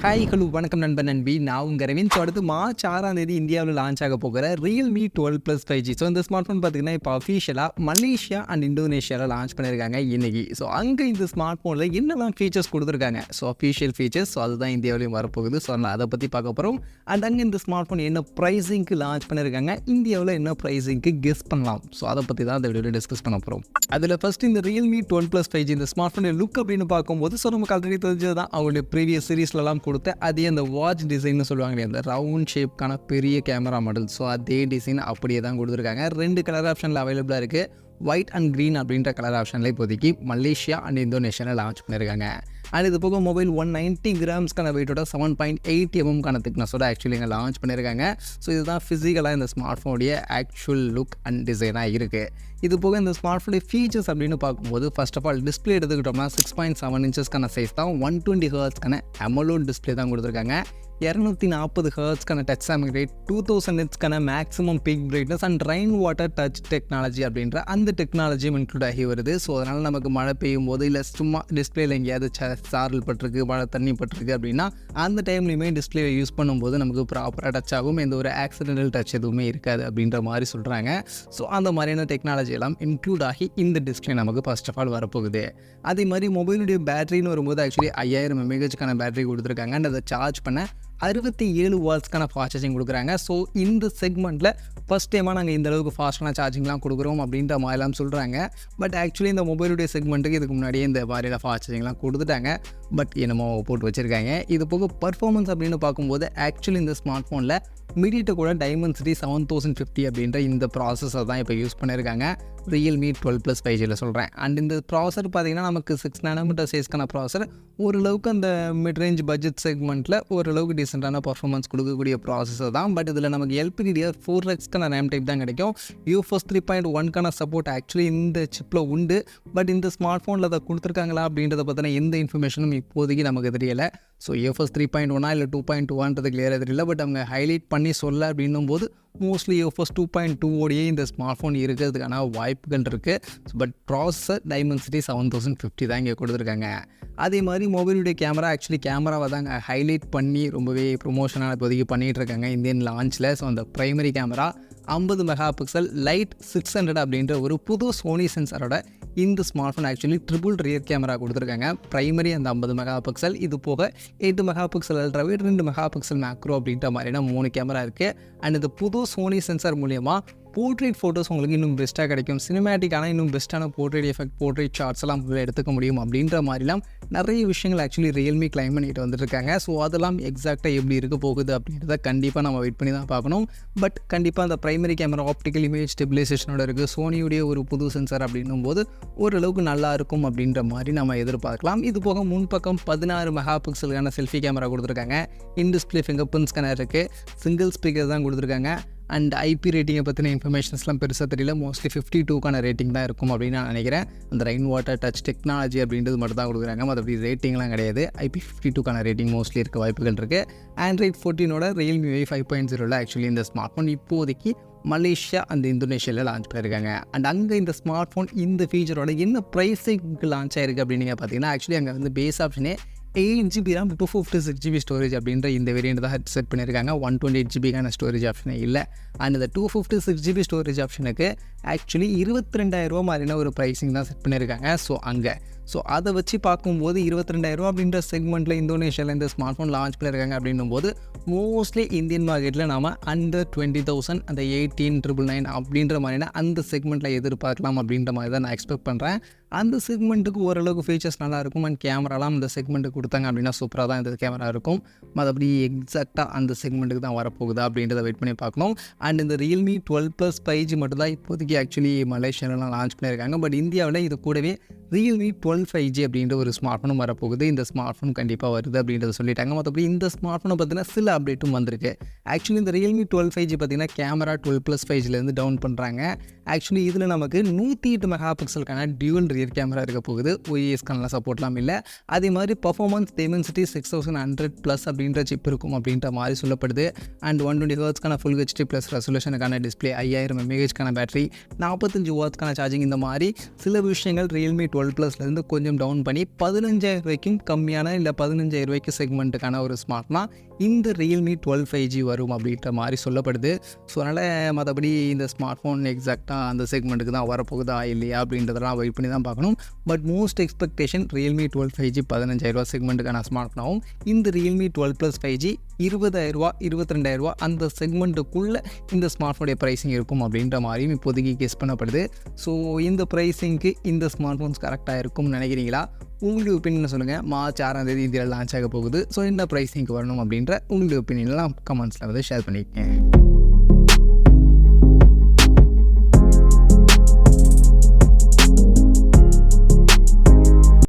Hi hello வணக்கம் நண்பன் நண்பி நான் உங்கள் ரவீன். ஸோ அடுத்து மார்ச் 6ஆம் தேதி இந்தியாவில் லான்ச் ஆக போகிற Realme 12+ 5G. ஸோ இந்த ஸ்மார்ட் ஃபோன் பார்த்தீங்கன்னா இப்போ அஃபீஷியலாக மலேசியா அண்ட் இந்தோனேஷியாவில் லான்ச் பண்ணியிருக்காங்க இன்னைக்கு. ஸோ அங்கே இந்த ஸ்மார்ட் ஃபோனில் என்னெல்லாம் ஃபீச்சர்ஸ் கொடுத்துருக்காங்க, ஸோ அஃபீஷியல் ஃபீச்சர்ஸ், ஸோ அதுதான் இந்தியாவிலையும் வரப்போகுது. ஸோ நான் அதை பற்றி பார்க்க போகிறோம். அண்ட் அங்கே இந்த ஸ்மார்ட் ஃபோன் என்ன ப்ரைஸிங்க்கு லான்ச் பண்ணியிருக்காங்க, இந்தியாவில் என்ன ப்ரைஸிங்க்கு கெஸ் பண்ணலாம், ஸோ அதை பற்றி தான் இந்த வீடியோவில் டிஸ்கஸ் பண்ண போகிறோம். அதில் ஃபஸ்ட்டு இந்த Realme 12+ 5G இந்த ஸ்மார்ட் ஃபோன் லுக் அப்படின்னு பார்க்கும்போது, ஸோ நமக்கு ஆல்ரெடி தெரிஞ்சது தான் அவங்களுடைய ப்ரீவியஸ் சீரீஸ்லலாம் கொடுத்த அதே அந்த வாட்ச் டிசைன்னு சொல்லுவாங்க, அந்த ரவுண்ட் ஷேப்க்கான பெரிய கேமரா மாடல். ஸோ அதே டிசைன் அப்படியே தான் கொடுத்துருக்காங்க. 2 கலர் ஆப்ஷனில் அவைலபிளாக இருக்குது. ஒயிட் அண்ட் க்ரீன் அப்படின்ற கலர் ஆப்ஷனில் இப்போதைக்கு மலேசியா அண்ட் இந்தோனேஷியாவில் லான்ச் பண்ணியிருக்காங்க. அண்ட் இது போக மொபைல் 190 கிராம்ஸ்க்கான வெயிட்டோட 7.8 mm திக்னஸோட ஆக்சுவலி இங்கே லான்ச் பண்ணியிருக்காங்க. ஸோ இதுதான் ஃபிசிக்கலாக இந்த ஸ்மார்ட் ஃபோனுடைய ஆக்சுவல் லுக் அண்ட் டிசைனாக இருக்குது. இது போக இந்த ஸ்மார்ட் ஃபோனுடைய ஃபீச்சர்ஸ் அப்படின்னு பார்க்கும்போது, ஃபர்ஸ்ட் ஆஃப் ஆல் டிஸ்பிளே எடுத்துக்கிட்டோம்னா 6.7 இன்ச்சஸ்க்கான சைஸ் தான், 120 ஹெர்ட்ஸ்க்கான AMOLED டிஸ்பிளே தான் கொடுத்துருக்காங்க. 240 ஹெர்ட்ஸ்க்கான டச் சாம்பிங் ரேட், 2000 நிட்ஸ்க்கான maximum peak brightness and rain water touch technology அப்படின்ற அந்த டெக்னாலஜியும் இன்க்ளூட் ஆகி வருது. ஸோ அதனால் நமக்கு மழை பெய்யும் போது இல்லை சும்மா டிஸ்பிளேயில் எங்கேயாவது சாரல் பட்டிருக்கு, மழை தண்ணி பட்டிருக்கு அப்படின்னா அந்த டைம்லையுமே டிஸ்பிளேவை யூஸ் பண்ணும்போது நமக்கு ப்ராப்பராக டச் ஆகும், எந்த ஒரு ஆக்சிடென்டல் டச் எதுவுமே இருக்காது அப்படின்ற மாதிரி சொல்கிறாங்க. ஸோ அந்த மாதிரியான டெக்னாலஜி எல்லாம் இன்க்ளூட் ஆகி இந்த டிஸ்பிளே நமக்கு ஃபர்ஸ்ட் ஆஃப் ஆல் வரப்போகுது. அதே மாதிரி மொபைலுடைய பேட்டரின்னு வரும்போது ஆக்சுவலி 5000 mAhக்கான பேட்டரி கொடுத்துருக்காங்க. அண்ட் அதை சார்ஜ் பண்ண 67 வாட்ஸ்க்கான ஃபாஸ்ட் சார்ஜிங் கொடுக்குறாங்க. ஸோ இந்த செக்மெண்ட்டில் ஃபஸ்ட் டைமாக நாங்கள் இந்த அளவுக்கு ஃபாஸ்ட்டான சார்ஜிங்லாம் கொடுக்குறோம் அப்படின்ற மாதிரிலாம் சொல்கிறாங்க. பட் ஆக்சுவலி இந்த மொபைலுடைய செக்மெண்ட்டுக்கு இதுக்கு முன்னாடியே இந்த மாதிரியான ஃபாஸ்ட் சார்ஜிங்லாம் கொடுத்துட்டாங்க. பட் என்னமோ போட்டு வச்சுருக்காங்க. இது போக பர்ஃபார்மன்ஸ் அப்படின்னு பார்க்கும்போது ஆக்சுவலி இந்த ஸ்மார்ட் ஃபோனில் கூட Dimensity 7050 அப்படின்ற இந்த ப்ராசஸர் தான் இப்போ யூஸ் பண்ணியிருக்காங்க Realme 12+ 5Gயில் சொல்கிறேன். அண்ட் இந்த ப்ராசர் பார்த்திங்கன்னா நமக்கு 6 nm சைஸ்க்கான ப்ராசர், ஓரளவுக்கு அந்த மிட் ரேஞ்ச் பட்ஜெட் செக்மெண்ட்டில் ஓரளவுக்கு டீசெண்டான பர்ஃபார்மன்ஸ் கொடுக்கக்கூடிய ப்ராசஸர் தான். பட் இதில் நமக்கு LPDDR4Xக்கான ரேம் டைப் தான் கிடைக்கும். UFS 3.1க்கான சப்போர்ட் ஆக்சுவலி இந்த சிப்பில் உண்டு. பட் இந்த ஸ்மார்ட் ஃபோனில் அதை கொடுத்துருக்காங்களா அப்படின்றத பற்றின எந்த இன்ஃபர்மேஷனும் இப்போதைக்கு நமக்கு தெரியலை. ஸோ UFS 3.1 இல்லை 2.2ன்றது கிளியராக தெரியல. பட் அவங்க ஹைலைட் பண்ணி சொல்ல அப்படின்னும் போது மோஸ்ட்லி UFS 2.2 ஓடியே இந்த ஸ்மார்ட் ஃபோன் இருக்கிறதுக்கான வாய்ப்புகள் இருக்குது. பட் ப்ராசஸர் Dimensity 7050 தான் இங்கே கொடுத்துருக்காங்க. அதே மாதிரி மொபைலுடைய கேமரா ஆக்சுவலி கேமராவை தான் ஹைலைட் பண்ணி ரொம்பவே ப்ரொமோஷனாக இப்போதைக்கு பண்ணிகிட்டு இருக்காங்க இந்தியன் லான்ச்சில். ஸோ அந்த ப்ரைமரி கேமரா 50 மெகாபிக்சல் LYT600 அப்படின்ற ஒரு புது சோனி சென்சாரோட இந்த smart phone actually triple rear camera கொடுத்துருக்காங்க. ப்ரைமரி அந்த 50 மெகாபிக்சல், இது போக 8 மெகாபிக்சல் அல்ட்ராவைட், 2 மெகாபிக்சல் மேக்ரோ அப்படின்ற மாதிரியான 3 கேமரா இருக்குது. அண்ட் இந்த புது சோனி சென்சார் மூலயமா போர்ட்ரேட் ஃபோட்டோஸ் உங்களுக்கு இன்னும் பெஸ்ட்டாக கிடைக்கும், சினிமேட்டிக்கான இன்னும் பெஸ்ட்டான போர்ட்ரேட் எஃபெக்ட், போர்ட்ரேட் ஷார்ட்ஸ் எல்லாம் எடுத்துக்க முடியும் அப்படின்ற மாதிரிலாம் நிறைய விஷயங்கள் ஆக்சுவலி Realme கிளைம் பண்ணிட்டு வந்துட்டுருக்காங்க. ஸோ அதெல்லாம் எக்ஸாக்டாக எப்படி இருக்க போகுது அப்படின்றத கண்டிப்பாக நம்ம வெயிட் பண்ணி தான் பார்க்கணும். பட் கண்டிப்பாக அந்த ப்ரைமரி கேமரா ஆப்டிக்கல் இமேஜ் ஸ்டெபிலைசேஷனோட இருக்குது. சோனியுடைய ஒரு புது சென்சார் அப்படின்னும் போது ஓரளவுக்கு நல்லா இருக்கும் அப்படின்ற மாதிரி நம்ம எதிர்பார்க்கலாம். இது போக முன்பக்கம் 16 மெகாபிக்சலுக்கான செல்ஃபி கேமரா கொடுத்துருக்காங்க. In display finger print scanner இருக்குது. சிங்கிள் ஸ்பீக்கர் தான் கொடுத்துருக்காங்க. அண்ட் ஐபி ரேட்டிங்கை பற்றின இன்ஃபர்மேஷன்ஸ்லாம் பெருசாக தெரியல. மோஸ்ட்லி 52க்கான ரேட்டிங் தான் இருக்கும் அப்படின்னு நான் நினைக்கிறேன். அந்த ரெயின் வாட்டர் டச் டெக்னாலஜி அப்படின்றது மட்டும் தான் கொடுக்குறாங்க, மற்றபடி ரேட்டிங்லாம் கிடையாது. IP52க்கான ரேட்டிங் மோஸ்ட்லி இருக்க வாய்ப்புகள் இருக்குது. Android 14ஓட Realme UI 5.0வில் ஆக்சுவலி இந்த ஸ்மார்ட் ஃபோன் இப்போதைக்கு மலேசியா அந்த இந்தோனேஷியாவில் லான்ச் பண்ணியிருக்காங்க. அண்ட் அங்கே இந்த ஸ்மார்ட் ஃபோன் இந்த ஃபீச்சரோட என்ன ப்ரைஸிங்க்கு லான்ச் ஆயிருக்கு அப்படின்னு நீங்கள் பார்த்தீங்கன்னா ஆக்சுவலி அங்கே வந்து பேஸ் ஆப்ஷனே 8GB RAM 256GB ஸ்டோரேஜ் அப்படின்ற இந்த வேரியண்ட் தான் செட் பண்ணியிருக்காங்க. 128GBக்கான ஸ்டோரேஜ் ஆப்ஷனே இல்லை. அண்ட் இந்த 256GB ஸ்டோரேஜ் ஆப்ஷனுக்கு ஆக்சுவலி 22,000 மாதிரியான ஒரு ப்ரைஸிங் தான் செட் பண்ணியிருக்காங்க. ஸோ அதை வச்சு பார்க்கும்போது 22,000 அப்படின்ற செக்மெண்ட்டில் இந்தோனேஷியாவில் இந்த ஸ்மார்ட் ஃபோன் லான்ச் பண்ணியிருக்காங்க அப்படின்னும் போது மோஸ்ட்லி இந்தியன் மார்க்கெட்டில் நம்ம அண்டர் 20,000 அந்த 18,999 அப்படின்ற மாதிரினா அந்த செக்மெண்ட்டில் எதிர்பார்க்கலாம் அப்படின்ற மாதிரி தான் நான் எக்ஸ்பெக்ட் பண்ணுறேன். அந்த செக்மெண்ட்டுக்கு ஓரளவுக்கு ஃபீச்சர்ஸ் நல்லாயிருக்கும். அண்ட் கேமராலாம் இந்த செக்மெண்ட்டுக்கு கொடுத்தாங்க அப்படின்னா சூப்பராக தான் இந்த கேமரா இருக்கும். மற்றபடி எக்ஸாக்டாக அந்த செக்மெண்ட்டுக்கு தான் வரப்போகுது அப்படின்றத வெயிட் பண்ணி பார்க்கணும். அண்ட் இந்த Realme 12+ 5G மட்டும் தான் இப்போதைக்கு ஆக்சுவலி மலேசியாவிலாம் லான்ச் பண்ணியிருக்காங்க. பட் இந்தியாவில் இது கூடவே Realme 12 5G அப்படின்ற ஒரு ஸ்மார்ட் ஃபோனும் வரப்போகுது. இந்த ஸ்மார்ட் ஃபோன் கண்டிப்பாக வருது அப்படின்றத சொல்லிட்டாங்க. மற்றபடி இந்த ஸ்மார்ட் ஃபோனை பார்த்தீங்கன்னா சில அப்டேட்டும் வந்திருக்கு. ஆக்சுவலி இந்த Realme 12 5G பார்த்தீங்கன்னா கேமரா 12+ 5Gலேருந்து டவுன் பண்ணுறாங்க. ஆக்சுவலி இதில் நமக்கு 108 மெகா பிக்சலுக்கான டியூவல் ரியர் கேமரா இருக்க போகுது. OIS சப்போர்ட்லாம் இல்லை. அதே மாதிரி பர்ஃபார்மன்ஸ் Dimensity 6100 ப்ளஸ் அப்படின்ற சிப் இருக்கும் அப்படின்ற மாதிரி சொல்லப்படுது. அண்ட் 120 ஹர்ட்ஸ்க்கான ஃபுல் ஹெச்டி ப்ளஸ் ரெசல்யூஷனுக்கான டிஸ்பிளே, 5000 mAhக்கான பேட்டரி, 45 வாட்ஸ்க்கான சார்ஜிங், இந்த மாதிரி சில விஷயங்கள் Realme 12 ப்ளஸ்லேருந்து கொஞ்சம் டவுன் பண்ணி 15,000 ரூபாய்க்கும் கம்மியான இல்லை 15,000 ரூபாய்க்கு செக்மெண்ட்டுக்கான ஒரு ஸ்மார்ட்னா இந்த Realme 12 5G வரும் அப்படின்ற மாதிரி சொல்லப்படுது. ஸோ அதனால் மற்றபடி இந்த ஸ்மார்ட் ஃபோன் எக்ஸாக்டாக அந்த செக்மெண்ட்டுக்கு தான் வரப்போகுதா இல்லையா அப்படின்றதெல்லாம் வெயிட் பண்ணி தான் பார்க்கணும். But most expectation Realme 12 5G 15,000 ரூபா செக்மெண்ட்டுக்கான ஸ்மார்ட் ஃபோனாகவும் இந்த Realme 12 ப்ளஸ் 5G 20,000 ரூபா 22,000 ரூபா அந்த செக்மெண்ட்டுக்குள்ளே இந்த ஸ்மார்ட் ஃபோனுடைய ப்ரைஸிங் இருக்கும் அப்படின்ற மாதிரியும் இப்போதைக்கு கெஸ் பண்ணப்படுது. ஸோ இந்த ப்ரைஸிங்க்கு இந்த ஸ்மார்ட் ஃபோன்ஸ் கரெக்டாக இருக்கும்னு நினைக்கிறீங்களா? உங்களுடைய ஒப்பீனியனை சொல்லுங்கள். மார்ச் 6ஆம் தேதி இந்தியாவில் லான்ச் ஆக போகுது. ஸோ என்ன ப்ரைஸிங்க்கு வரணும் அப்படின்ற உங்களுடைய ஒப்பீனியன்லாம் கமெண்ட்ஸில் வந்து ஷேர் பண்ணிக்கங்க.